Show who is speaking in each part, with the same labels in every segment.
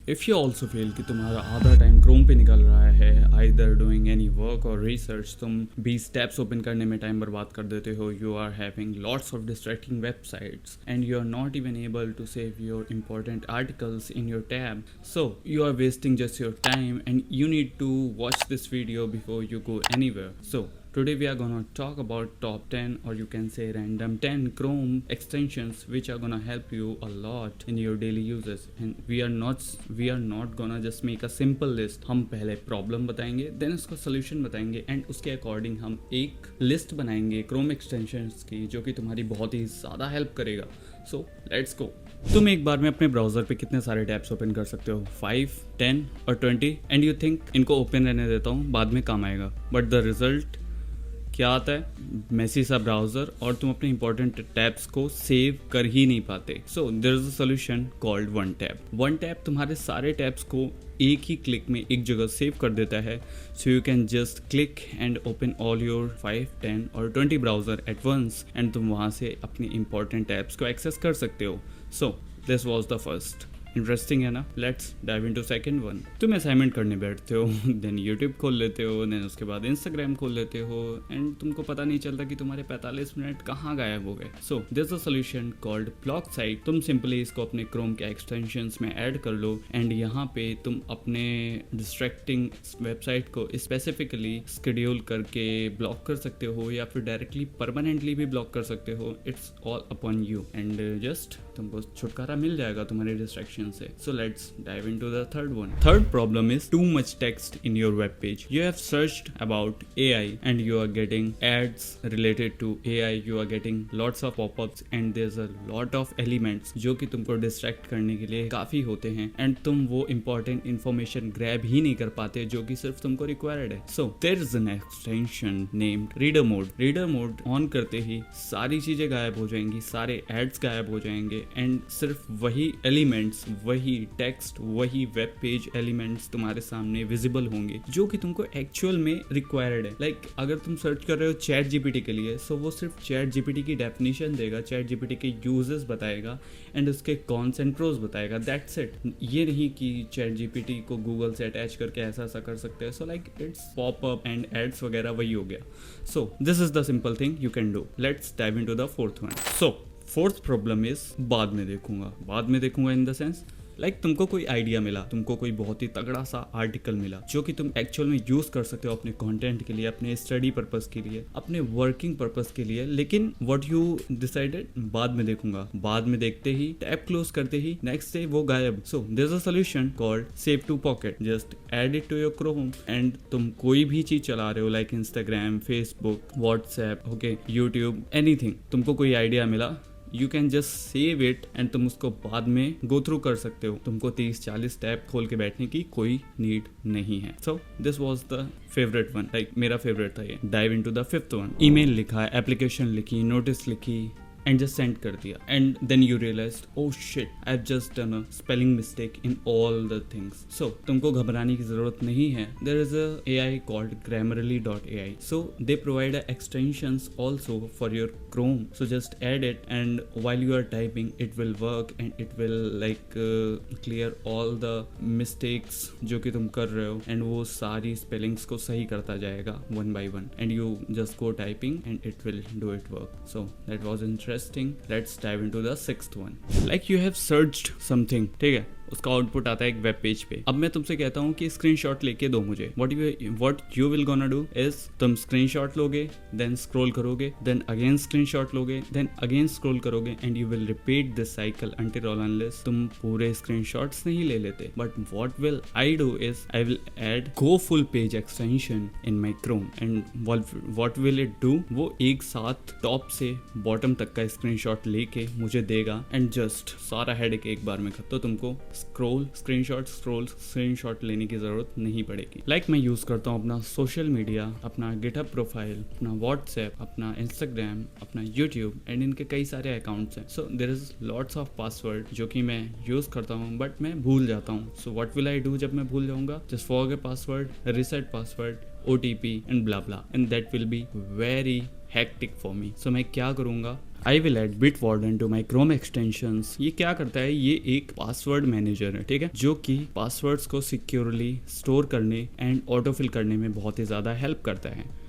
Speaker 1: If you also feel कि तुम्हारा आधा टाइम क्रोम पे निकल रहा है, आइदर डूइंग एनी वर्क और रिसर्च, तुम 20 टैब्स ओपन करने में टाइम बर्बाद कर देते हो, you are having lots of distracting websites and you are not even able to save your important articles in your tab, so you are wasting just your time and you need to watch this video before you go anywhere. So today we are gonna talk about top 10 or you can say random 10 Chrome extensions which are gonna help you a lot in your daily uses. And we are not gonna just make a simple list. हम पहले problem बताएंगे, then उसका solution बताएंगे and उसके according हम एक list बनाएंगे Chrome extensions की जो कि तुम्हारी बहुत ही ज़्यादा हेल्प करेगा. So let's go. तुम एक बार में अपने ब्राउजर पे कितने सारे टैब्स ओपन कर सकते हो? 5, 10 और 20 एंड यू थिंक इनको ओपन रहने देता हूँ, बाद में काम आएगा. बट द रिजल्ट क्या आता है? मैसी सा ब्राउजर और तुम अपने इंपॉर्टेंट टैब्स को सेव कर ही नहीं पाते. So there is a solution called one tab. One tab तुम्हारे सारे टैब्स को एक ही क्लिक में एक जगह सेव कर देता है. So you can just click and open all your 5, 10 और 20 ब्राउजर एट वंस एंड तुम वहाँ से अपने इंपॉर्टेंट टैब्स को एक्सेस कर सकते हो. सो this was the first. Interesting है ना? Let's dive into second one. तुम असाइनमेंट करने बैठते हो, देन यूट्यूब खोल लेते हो, देन उसके बाद इंस्टाग्राम खोल लेते हो एंड तुमको पता नहीं चलता कि तुम्हारे 45 मिनट कहाँ गायब हो गए. सो this is a solution called block site. तुम सिंपली इसको अपने क्रोम के एक्सटेंशंस में ऐड कर लो एंड यहाँ पे तुम अपने डिस्ट्रैक्टिंग वेबसाइट को स्पेसिफिकली शेड्यूल करके ब्लॉक कर सकते हो या फिर डायरेक्टली परमानेंटली भी ब्लॉक कर सकते हो. It's all upon you and just तुमको छुटकारा मिल जाएगा तुम्हारे डिस्ट्रैक्शन से. So let's dive into the third one. Third problem is too much text in your web page. You have searched about AI and you are getting ads related to AI. You are getting lots of pop-ups and there's a lot of elements जो कि तुमको distract करने के लिए काफी होते हैं and तुम वो important information grab ही नहीं कर पाते जो कि सिर्फ तुमको required है. So there is an extension named Reader Mode. Reader Mode on करते ही सारी चीजें गायब हो जाएंगी, सारे ads गायब हो जाएंगे एंड सिर्फ वही एलिमेंट्स, वही टेक्स्ट, वही वेब पेज एलिमेंट्स तुम्हारे सामने विजिबल होंगे जो कि तुमको एक्चुअल में रिक्वायर्ड है. लाइक अगर तुम सर्च कर रहे हो चैट जीपीटी के लिए, सो वो सिर्फ चैट जीपीटी की डेफिनेशन देगा, चैट जीपीटी के यूजेस बताएगा एंड उसके कॉन्स एंड प्रोज बताएगा. That's it. ये नहीं कि चैट जीपीटी को गूगल से अटैच करके ऐसा कर सकते हैं. So like it's popup and ads वगैरह वही हो गया. So this is the simple thing you can do. Let's dive into the fourth one. So fourth problem is बाद में देखूंगा इन द सेंस लाइक तुमको कोई आइडिया मिला, तुमको कोई बहुत ही तगड़ा सा आर्टिकल मिला जो कि तुम एक्चुअल में यूज कर सकते हो अपने कंटेंट के लिए, अपने स्टडी पर्पस के लिए, अपने वर्किंग पर्पस के लिए, लेकिन व्हाट यू डिसाइडेड बाद में देखूंगा. बाद में देखते ही टैब क्लोज करते ही नेक्स्ट डे वो गायब. So there is a solution called save to pocket. Just add it to your Chrome and तुम कोई भी चीज चला रहे हो like Instagram, Facebook, WhatsApp, okay, YouTube, anything, तुमको कोई आइडिया मिला, you can just save it and तुम उसको बाद में गो थ्रू कर सकते हो. तुमको 30-40 टैब खोल के बैठने की कोई नीड नहीं है. So this was the favourite one. Like मेरा फेवरेट था ये. Dive into the fifth one. Email लिखा, एप्लीकेशन लिखी, नोटिस लिखी एंड जस्ट सेंड कर दिया and then you realise oh shit, I have just done a spelling mistake in all the things. So तुमको घबराने की जरूरत नहीं है. There is a AI called Grammarly.ai. So they provide extensions also for your Chrome. So just add it and while you are typing it will work and it will like clear all the mistakes जो कि तुम कर रहे हो and वो सारी spellings को सही करता जाएगा one by one and you just go typing and it will do it work. So that was interesting. Let's dive into the sixth one. Like you have searched something, ठीक है, उसका output आता है एक वेब पेज पे. अब मैं तुमसे कहता हूँ कि स्क्रीनशॉट लेके दो मुझे. What you will gonna do is तुम स्क्रीनशॉट लोगे, देन स्क्रॉल करोगे, देन अगेन स्क्रीनशॉट लोगे, देन अगेन स्क्रॉल करोगे and you will repeat this cycle until all unless तुम पूरे स्क्रीनशॉट्स नहीं ले लेते. But what will I do is I will add go full page extension in my Chrome and what will it do, वो एक साथ top से bottom तक का स्क्रीनशॉट लेके मुझे देगा एंड जस्ट सारा हेडेक एक बार में खत्म. तो तुमको स्क्रीनशॉट लेने की जरूरत नहीं पड़ेगी. लाइक मैं यूज करता हूँ अपना सोशल मीडिया, अपना गिटहब प्रोफाइल, अपना व्हाट्सएप, अपना इंस्टाग्राम, अपना यूट्यूब एंड इनके कई सारे अकाउंट्स हैं. So there is lots of password जो कि मैं यूज करता हूँ बट मैं भूल जाता हूँ. So what will I do जब मैं भूल जाऊंगा? Just forget password, reset password, OTP and blah blah and that will be very hectic for me. So मैं क्या करूंगा? I will add Bitwarden to my Chrome extensions. ये क्या करता है, ये एक पासवर्ड मैनेजर है, ठीक है, जो कि पासवर्ड्स को सिक्योरली स्टोर करने एंड ऑटोफिल करने में बहुत ही ज़्यादा हेल्प करता है।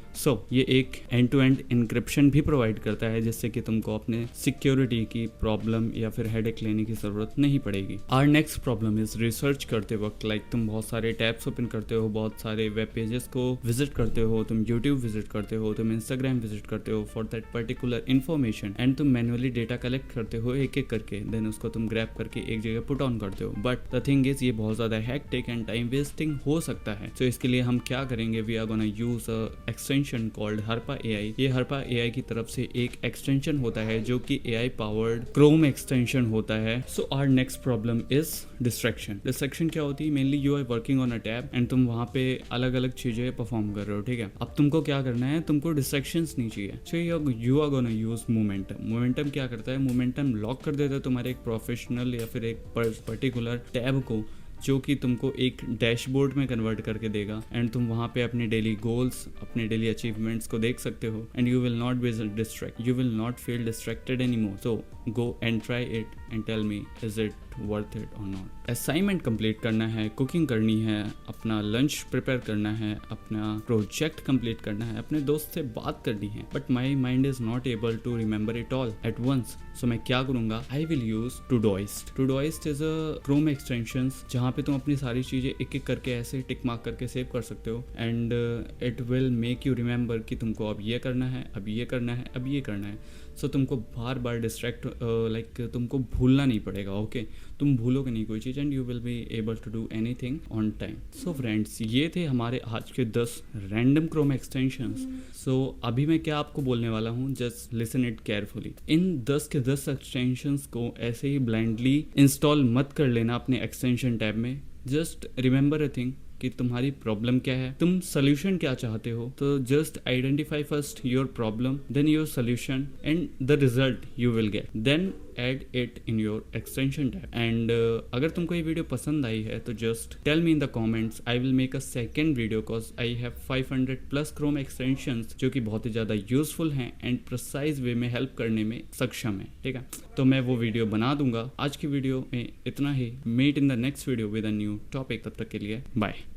Speaker 1: ये एक एंड टू एंड इंक्रिप्शन भी प्रोवाइड करता है, जिससे कि तुमको अपने सिक्योरिटी की प्रॉब्लम या फिर हेडेक लेने की ज़रूरत नहीं पड़ेगी। Our next problem is research करते वक्त, लाइक तुम बहुत सारे टैब्स ओपन करते हो, बहुत सारे वेब पेजेस को विजिट करते हो, तुम यूट्यूब विजिट करते हो, तुम इंस्टाग्राम विजिट करते हो for that particular information, and तुम मैनुअली डेटा कलेक्ट करते हो एक एक करके, देन उसको तुम ग्रैब करके एक जगह पुट ऑन करते हो। बट द थिंग इज, ये बहुत ज़्यादा हेक्टिक एंड टाइम वेस्टिंग हो सकता है। तो इसके लिए हम क्या करेंगे, we are gonna use a extension called Harpa AI. ये हर्पा एआई की तरफ से एक एक्सटेंशन होता है जो कि एआई पावर्ड क्रोम एक्सटेंशन होता है। So our next problem is distraction. Distraction क्या होती है, mainly you are working on a tab and तुम वहां पे अलग अलग चीजें परफॉर्म कर रहे हो, ठीक है। अब तुमको क्या करना है, तुमको डिस्ट्रैक्शंस नहीं चाहिए। So you are gonna use Momentum. Momentum क्या करता है, मोमेंटम लॉक कर देता है तुम्हारे एक प्रोफेशनल या फिर एक पर्टिकुलर टैब को, जो कि तुमको एक डैशबोर्ड में कन्वर्ट करके देगा एंड तुम वहाँ पे अपने डेली गोल्स, अपने डेली अचीवमेंट्स को देख सकते हो and you will not be distract, you will not feel distracted anymore. So go and try it and tell me is it worth it और नॉट। असाइनमेंट कंप्लीट करना है, cooking करनी है, अपना लंच प्रिपेयर करना है, अपना प्रोजेक्ट कंप्लीट करना है, अपने दोस्त से बात करनी है, but my mind is not able to remember it all at once. So मैं क्या करूंगा, I will use Todoist. Todoist is a Chrome extension जहाँ पे तुम अपनी सारी चीजें एक एक करके ऐसे टिक मार्क करके सेव कर सकते हो and it will make you remember कि तुमको अब ये करना है, अब ये करना है, अब ये करना है। सो तुमको बार बार डिस्ट्रैक्ट लाइक तुमको भूलना नहीं पड़ेगा, ओके तुम भूलोगे नहीं कोई चीज़ and you will be able to do anything on time. So friends, ये थे हमारे आज के 10 रैंडम क्रोम एक्सटेंशंस। सो अभी मैं क्या आपको बोलने वाला हूँ, जस्ट लिसन इट केयरफुली। इन 10 के 10 एक्सटेंशंस को ऐसे ही ब्लाइंडली इंस्टॉल मत कर लेना अपने एक्सटेंशन टैब में। जस्ट रिमेंबर अ थिंग कि तुम्हारी प्रॉब्लम क्या है, तुम सोल्यूशन क्या चाहते हो। तो just identify first your problem, then your solution and the result you will get, then add it in your extension tab. And अगर तुमको ये वीडियो पसंद आई है तो just tell me in the comments, I will make a second video because I have 500+ Chrome extensions जो कि बहुत ही ज़्यादा यूजफुल हैं एंड प्रिसाइज वे में हेल्प करने में सक्षम है, ठीक है। तो मैं वो वीडियो बना दूंगा। आज की वीडियो में इतना ही। Meet in the next video with a new topic. तब तक के लिए बाय।